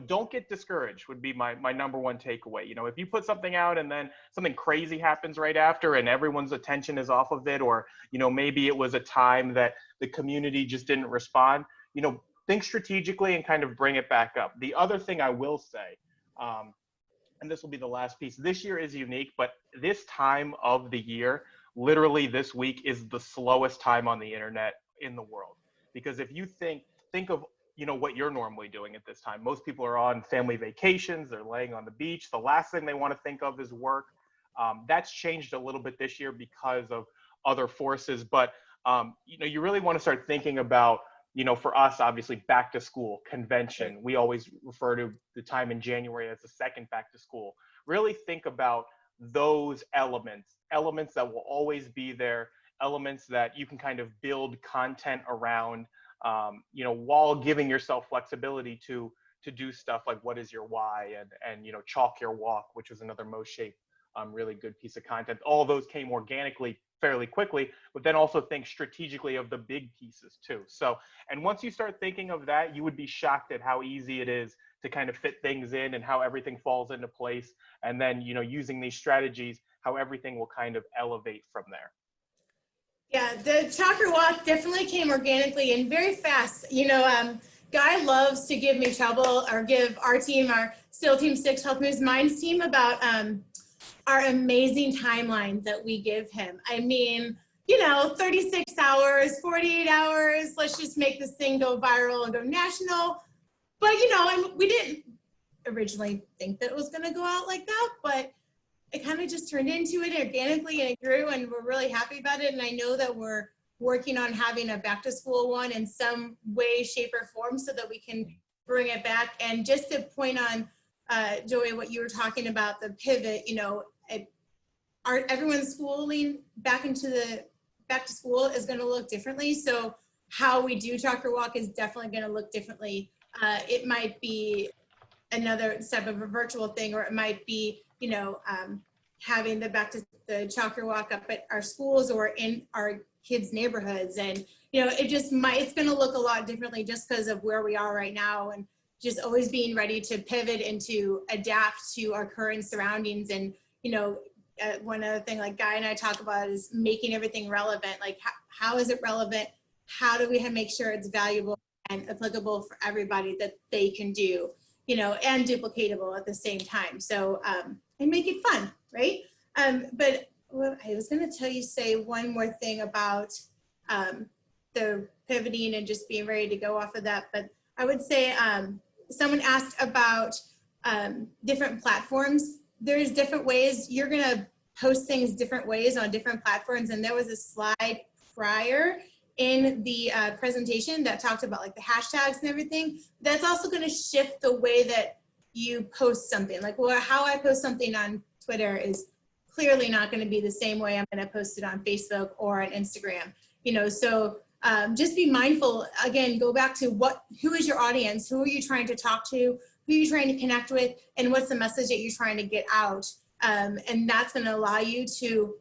don't get discouraged would be my number one takeaway. If you put something out and then something crazy happens right after and everyone's attention is off of it, or, maybe it was a time that the community just didn't respond, think strategically and kind of bring it back up. The other thing I will say, and this will be the last piece, this year is unique, but this time of the year, literally this week, is the slowest time on the internet in the world. Because if you think of you know, what you're normally doing at this time. Most people are on family vacations, they're laying on the beach. The last thing they want to think of is work. That's changed a little bit this year because of other forces, but you know, you really want to start thinking about, you know, for us, obviously, back to school, convention. We always refer to the time in January as the second back to school. Really think about those elements that will always be there, elements that you can kind of build content around, you know, while giving yourself flexibility to do stuff like what is your why, and you know, chalk your walk, which was another MOSHAPE really good piece of content. All of those came organically fairly quickly, but then also think strategically of the big pieces too. So, and once you start thinking of that, you would be shocked at how easy it is to kind of fit things in and how everything falls into place. And then, you know, using these strategies, how everything will kind of elevate from there. Yeah, the Chalker Walk definitely came organically and very fast. You know, Guy loves to give me trouble, or give our team, our SEAL Team 6 Health Moves Minds team, about our amazing timelines that we give him. I mean, you know, 36 hours, 48 hours, let's just make this thing go viral and go national. But, you know, and we didn't originally think that it was going to go out like that, but it kind of just turned into it organically, and it grew, and we're really happy about it. And I know that we're working on having a back to school one in some way, shape, or form so that we can bring it back. And just to point on, Joey, what you were talking about, the pivot, you know, everyone's schooling back into the back to school is going to look differently. So how we do Chalker Walk is definitely going to look differently. It might be another step of a virtual thing, or it might be, you know, having the back to the Chalker Walk up at our schools or in our kids' neighborhoods. And, you know, it's going to look a lot differently just because of where we are right now, and just always being ready to pivot and to adapt to our current surroundings. And, you know, one other thing like Guy and I talk about is making everything relevant. Like, how is it relevant? How do we make sure it's valuable and applicable for everybody that they can do, you know, and duplicatable at the same time. So, and make it fun, right? But I was going to say one more thing about the pivoting and just being ready to go off of that. But I would say someone asked about different platforms. There's different ways you're going to post things different ways on different platforms. And there was a slide prior in the presentation that talked about like the hashtags and everything. That's also going to shift the way that you post something. Like, well, how I post something on Twitter is clearly not going to be the same way I'm going to post it on Facebook or on Instagram, you know. So just be mindful. Again, go back to who is your audience? Who are you trying to talk to? Who are you trying to connect with? And what's the message that you're trying to get out? And that's going to allow you to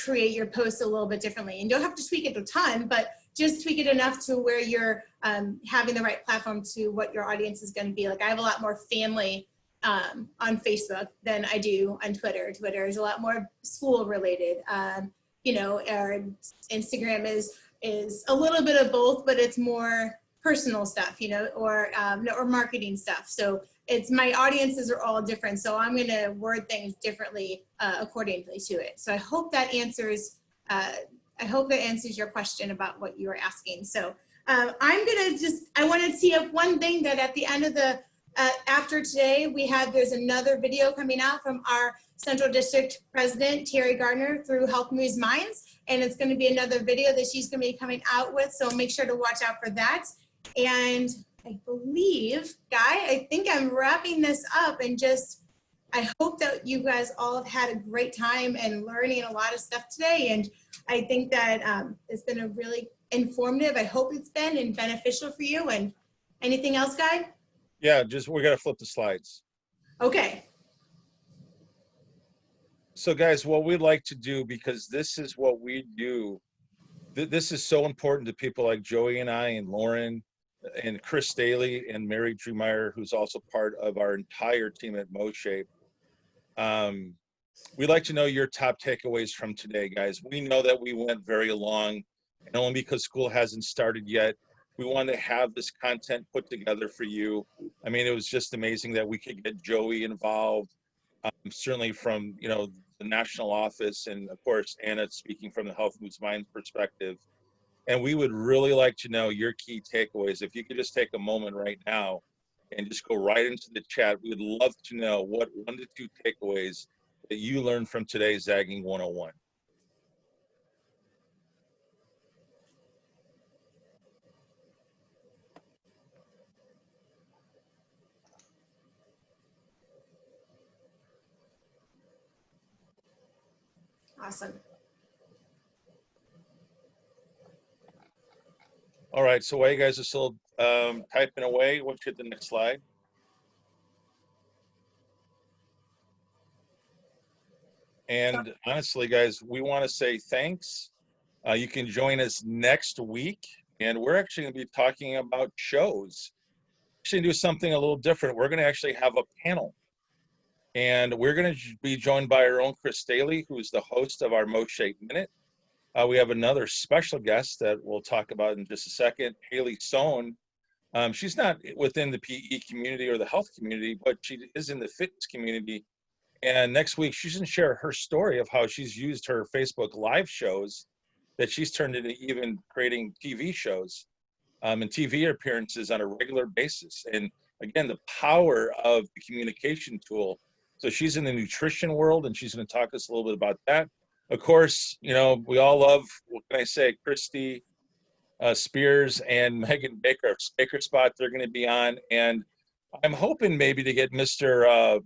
create your posts a little bit differently. And you don't have to tweak it a ton, but just tweak it enough to where you're having the right platform to what your audience is going to be. Like, I have a lot more family on Facebook than I do on Twitter. Twitter is a lot more school related. You know, or Instagram is a little bit of both, but it's more personal stuff, you know, or marketing stuff. So my audiences are all different. So I'm going to word things differently accordingly to it. So I hope that answers your question about what you were asking. So I want to tee up one thing that at the end of the, after today, there's another video coming out from our Central District President, Terry Gardner, through Health Moves Minds. And it's going to be another video that she's going to be coming out with. So make sure to watch out for that. And I believe, Guy, I think I'm wrapping this up, and I hope that you guys all have had a great time and learning a lot of stuff today. And I think that it's been a really informative, I hope it's been, and beneficial for you. And anything else, Guy? Yeah, we got to flip the slides. Okay. So guys, what we'd like to do, because this is what we do, this is so important to people like Joey and I and Lauren and Chris Staley and Mary Drewmeyer, who's also part of our entire team at MOSHAPE. We'd like to know your top takeaways from today, guys. We know that we went very long, and only because school hasn't started yet. We wanted to have this content put together for you. I mean, it was just amazing that we could get Joey involved, certainly from, you know, the national office, and of course, Anna speaking from the Health Moves Minds perspective. And we would really like to know your key takeaways. If you could just take a moment right now and just go right into the chat, we would love to know what 1 to 2 takeaways that you learned from today's Zagging 101. Awesome. All right, so while you guys are still typing away, let's hit the next slide. And honestly, guys, we want to say thanks. You can join us next week, and we're actually going to be talking about shows. Actually, do something a little different. We're going to actually have a panel, and we're going to be joined by our own Chris Daly, who's the host of our MOSHAPE Minute. We have another special guest that we'll talk about in just a second, Haley Sohn. She's not within the PE community or the health community, but she is in the fitness community. And next week, she's going to share her story of how she's used her Facebook Live shows that she's turned into even creating TV shows and TV appearances on a regular basis. And again, the power of the communication tool. So she's in the nutrition world, and she's going to talk to us a little bit about that. Of course, you know, we all love, what can I say, Christy Spears and Megan Baker, Baker Spot, they're going to be on. And I'm hoping maybe to get Mr.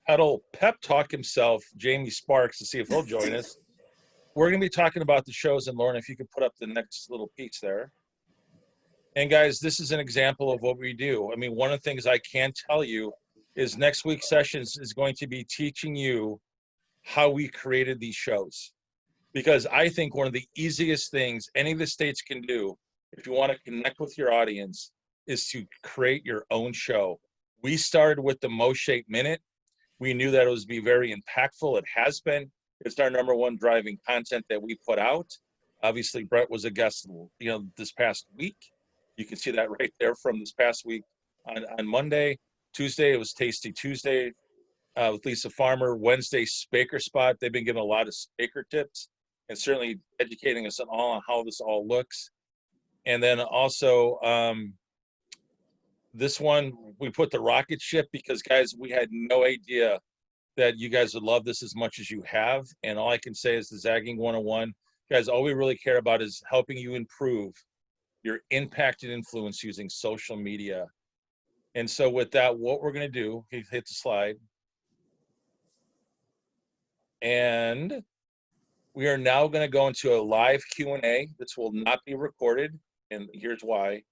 Pedal Pep Talk himself, Jamie Sparks, to see if he'll join us. We're going to be talking about the shows, and Lauren, if you could put up the next little piece there. And guys, this is an example of what we do. I mean, one of the things I can tell you is next week's sessions is going to be teaching you how we created these shows. Because I think one of the easiest things any of the states can do, if you want to connect with your audience, is to create your own show. We started with the MOSHAPE Minute. We knew that it was be very impactful. It has been. It's our #1 driving content that we put out. Obviously, Brett was a guest, you know, this past week. You can see that right there from this past week on Monday. Tuesday, it was Tasty Tuesday with Lisa Farmer. Wednesday, Spaker Spot. They've been giving a lot of Spaker tips and certainly educating us on how this all looks. And then also, this one, we put the rocket ship because, guys, we had no idea that you guys would love this as much as you have. And all I can say is the Zagging 101. Guys, all we really care about is helping you improve your impact and influence using social media. And so with that, what we're going to do, hit the slide. And we are now going to go into a live Q&A. This will not be recorded, and here's why.